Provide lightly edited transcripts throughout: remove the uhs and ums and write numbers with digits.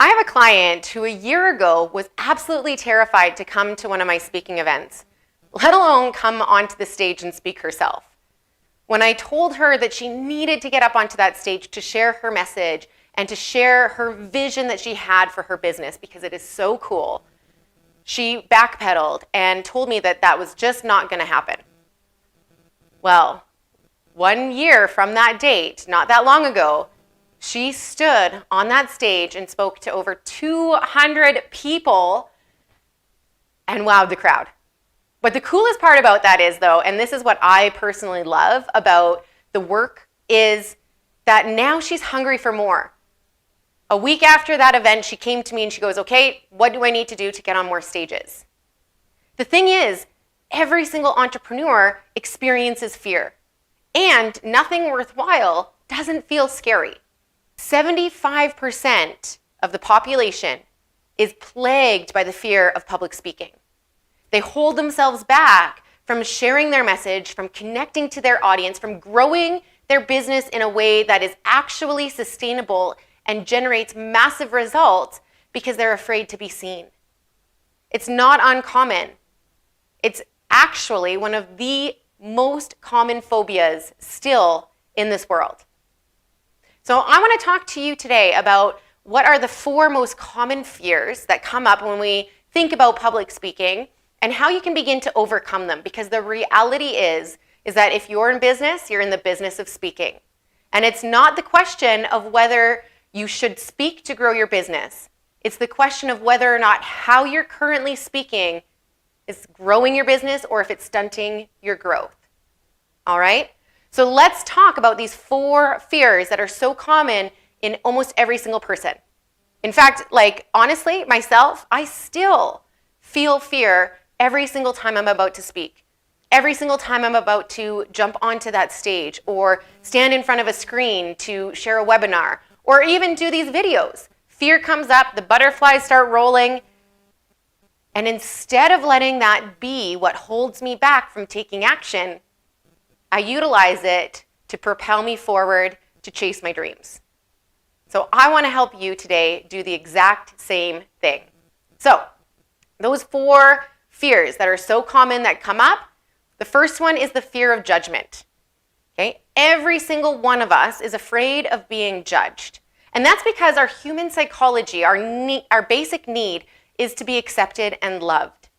I have a client who a year ago was absolutely terrified to come to one of my speaking events, let alone come onto the stage and speak herself. When I told her that she needed to get up onto that stage to share her message and to share her vision that she had for her business, because it is so cool, she backpedaled and told me that that was just not going to happen. Well, 1 year from that date, not that long ago, she stood on that stage and spoke to over 200 people and wowed the crowd. But the coolest part about that is, though, and this is what I personally love about the work, is that now she's hungry for more. A week after that event, she came to me and she goes, okay, what do I need to do to get on more stages? The thing is, every single entrepreneur experiences fear, and nothing worthwhile doesn't feel scary. 75% of the population is plagued by the fear of public speaking. They hold themselves back from sharing their message, from connecting to their audience, from growing their business in a way that is actually sustainable and generates massive results because they're afraid to be seen. It's not uncommon. It's actually one of the most common phobias still in this world. So I want to talk to you today about what are the 4 most common fears that come up when we think about public speaking and how you can begin to overcome them. Because the reality is that if you're in business, you're in the business of speaking. And it's not the question of whether you should speak to grow your business. It's the question of whether or not how you're currently speaking is growing your business or if it's stunting your growth. All right? So let's talk about these 4 fears that are so common in almost every single person. In fact, honestly, myself, I still feel fear every single time I'm about to speak. Every single time I'm about to jump onto that stage or stand in front of a screen to share a webinar or even do these videos. Fear comes up, the butterflies start rolling, and instead of letting that be what holds me back from taking action, I utilize it to propel me forward to chase my dreams. So I want to help you today do the exact same thing. So those 4 fears that are so common that come up, the first one is the fear of judgment. Okay? Every single one of us is afraid of being judged. And that's because our human psychology, our basic need is to be accepted and loved.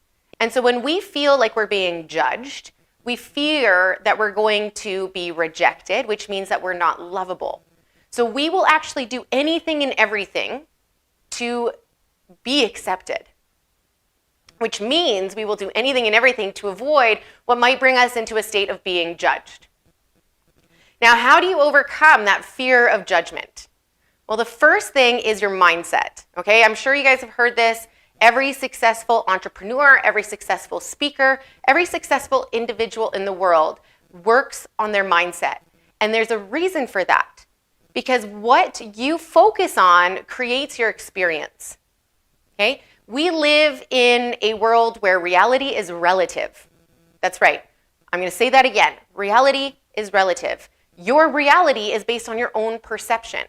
And so when we feel like we're being judged, we fear that we're going to be rejected, which means that we're not lovable. So we will actually do anything and everything to be accepted, which means we will do anything and everything to avoid what might bring us into a state of being judged. Now, how do you overcome that fear of judgment? Well, the first thing is your mindset, okay? I'm sure you guys have heard this. Every successful entrepreneur, every successful speaker, every successful individual in the world works on their mindset. And there's a reason for that, because what you focus on creates your experience, okay? We live in a world where reality is relative. That's right. I'm going to say that again. Reality is relative. Your reality is based on your own perception.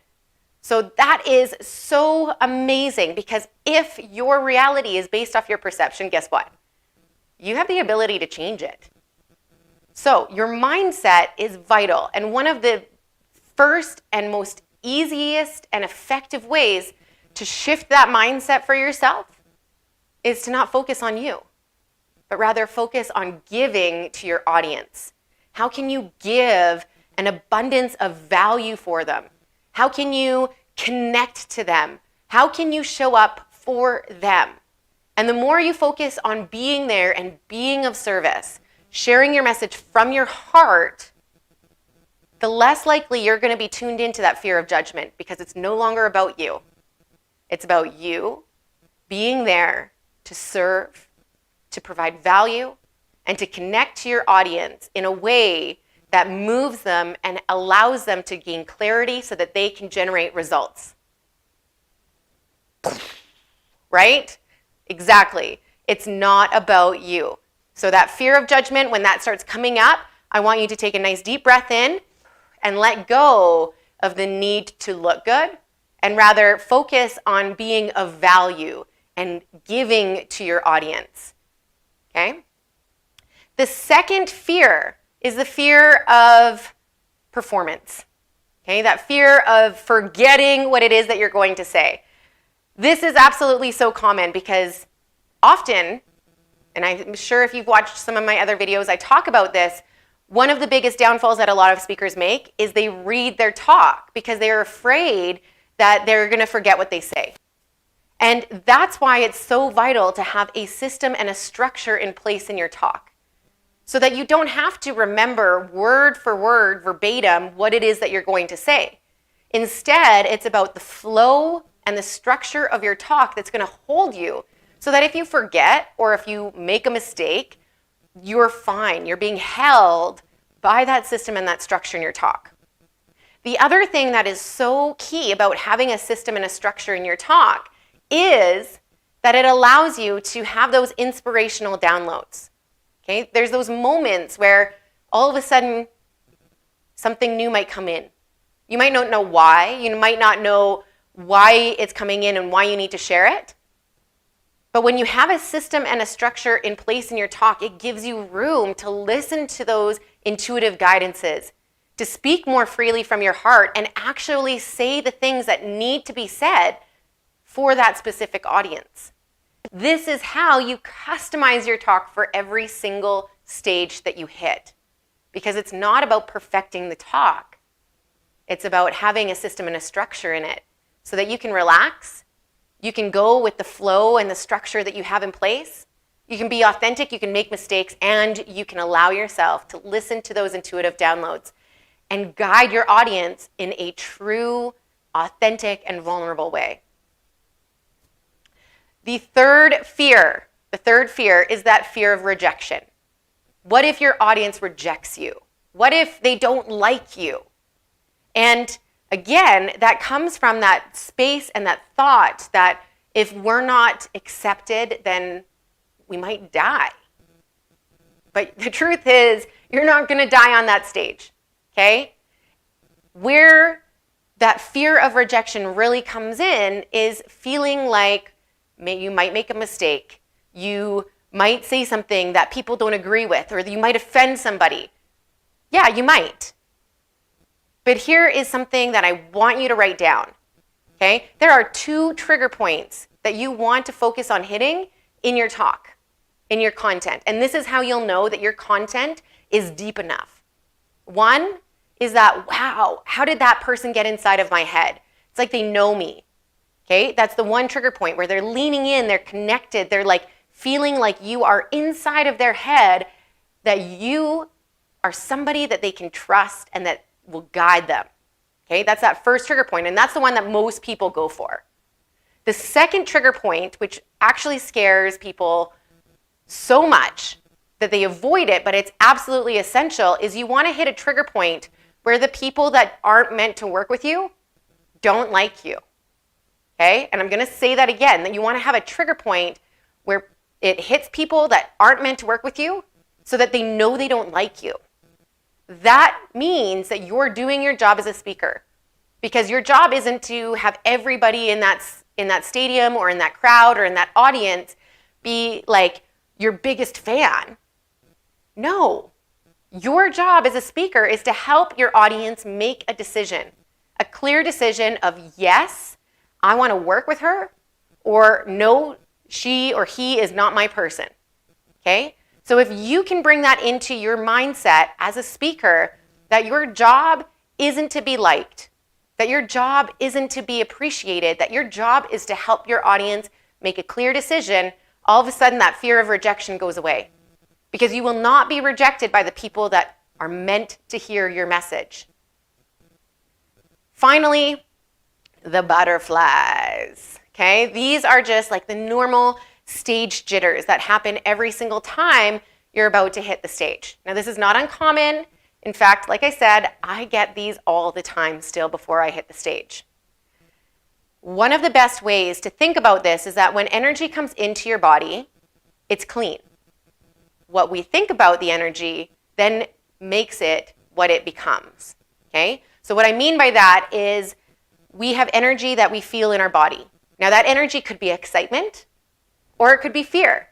So that is so amazing, because if your reality is based off your perception, guess what? You have the ability to change it. So your mindset is vital. And one of the first and most easiest and effective ways to shift that mindset for yourself is to not focus on you, but rather focus on giving to your audience. How can you give an abundance of value for them? How can you connect to them? How can you show up for them? And the more you focus on being there and being of service, sharing your message from your heart, the less likely you're going to be tuned into that fear of judgment, because it's no longer about you. It's about you being there to serve, to provide value, and to connect to your audience in a way that moves them and allows them to gain clarity so that they can generate results. Right? Exactly. It's not about you. So that fear of judgment, when that starts coming up, I want you to take a nice deep breath in and let go of the need to look good and rather focus on being of value and giving to your audience. Okay? The second fear is the fear of performance. Okay? That fear of forgetting what it is that you're going to say. This is absolutely so common because often, and I'm sure if you've watched some of my other videos, I talk about this, one of the biggest downfalls that a lot of speakers make is they read their talk because they're afraid that they're going to forget what they say. And that's why it's so vital to have a system and a structure in place in your talk so that you don't have to remember word for word, verbatim, what it is that you're going to say. Instead, it's about the flow and the structure of your talk that's going to hold you so that if you forget or if you make a mistake, you're fine. You're being held by that system and that structure in your talk. The other thing that is so key about having a system and a structure in your talk is that it allows you to have those inspirational downloads. Okay? There's those moments where all of a sudden something new might come in. You might not know why. You might not know why it's coming in and why you need to share it. But when you have a system and a structure in place in your talk, it gives you room to listen to those intuitive guidances, to speak more freely from your heart and actually say the things that need to be said for that specific audience. This is how you customize your talk for every single stage that you hit. Because it's not about perfecting the talk. It's about having a system and a structure in it so that you can relax. You can go with the flow and the structure that you have in place. You can be authentic, you can make mistakes, and you can allow yourself to listen to those intuitive downloads and guide your audience in a true, authentic, and vulnerable way. The third fear is that fear of rejection. What if your audience rejects you? What if they don't like you? And again, that comes from that space and that thought that if we're not accepted, then we might die. But the truth is, you're not going to die on that stage, okay? Where that fear of rejection really comes in is feeling like you might make a mistake. You might say something that people don't agree with, or you might offend somebody. Yeah, you might. But here is something that I want you to write down, okay? There are 2 trigger points that you want to focus on hitting in your talk, in your content. And this is how you'll know that your content is deep enough. One is that, wow, how did that person get inside of my head? It's like they know me, okay? That's the one trigger point where they're leaning in, they're connected, they're like feeling like you are inside of their head, that you are somebody that they can trust and that will guide them. Okay, that's that first trigger point, and that's the one that most people go for. The second trigger point, which actually scares people so much that they avoid it, but it's absolutely essential, is you want to hit a trigger point where the people that aren't meant to work with you don't like you. Okay, and I'm going to say that again, that you want to have a trigger point where it hits people that aren't meant to work with you so that they know they don't like you. That means that you're doing your job as a speaker, because your job isn't to have everybody in that stadium or in that crowd or in that audience be like your biggest fan. No. Your job as a speaker is to help your audience make a decision, a clear decision of yes, I want to work with her, or no, she or he is not my person. Okay? So if you can bring that into your mindset as a speaker, that your job isn't to be liked, that your job isn't to be appreciated, that your job is to help your audience make a clear decision, all of a sudden that fear of rejection goes away. Because you will not be rejected by the people that are meant to hear your message. Finally, the butterflies. Okay? These are just like the normal stage jitters that happen every single time you're about to hit the stage. Now, this is not uncommon. In fact, like I said, I get these all the time still before I hit the stage. One of the best ways to think about this is that when energy comes into your body, it's clean. What we think about the energy then makes it what it becomes. Okay? So what I mean by that is we have energy that we feel in our body. Now, that energy could be excitement or it could be fear.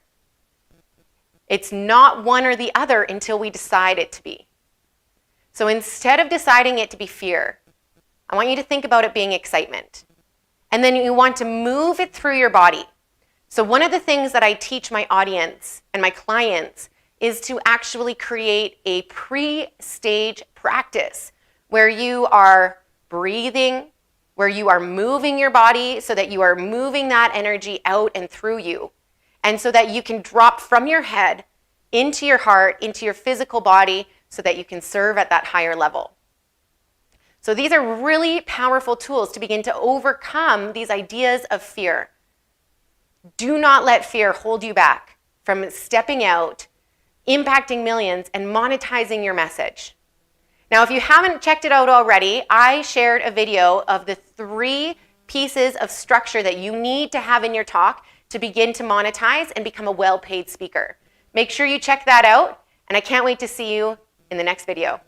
It's not one or the other until we decide it to be. So instead of deciding it to be fear, I want you to think about it being excitement. And then you want to move it through your body. So one of the things that I teach my audience and my clients is to actually create a pre-stage practice where you are breathing, where you are moving your body so that you are moving that energy out and through you. And so that you can drop from your head into your heart, into your physical body, so that you can serve at that higher level. So these are really powerful tools to begin to overcome these ideas of fear. Do not let fear hold you back from stepping out, impacting millions, and monetizing your message. Now, if you haven't checked it out already, I shared a video of the 3 pieces of structure that you need to have in your talk to begin to monetize and become a well-paid speaker. Make sure you check that out, and I can't wait to see you in the next video.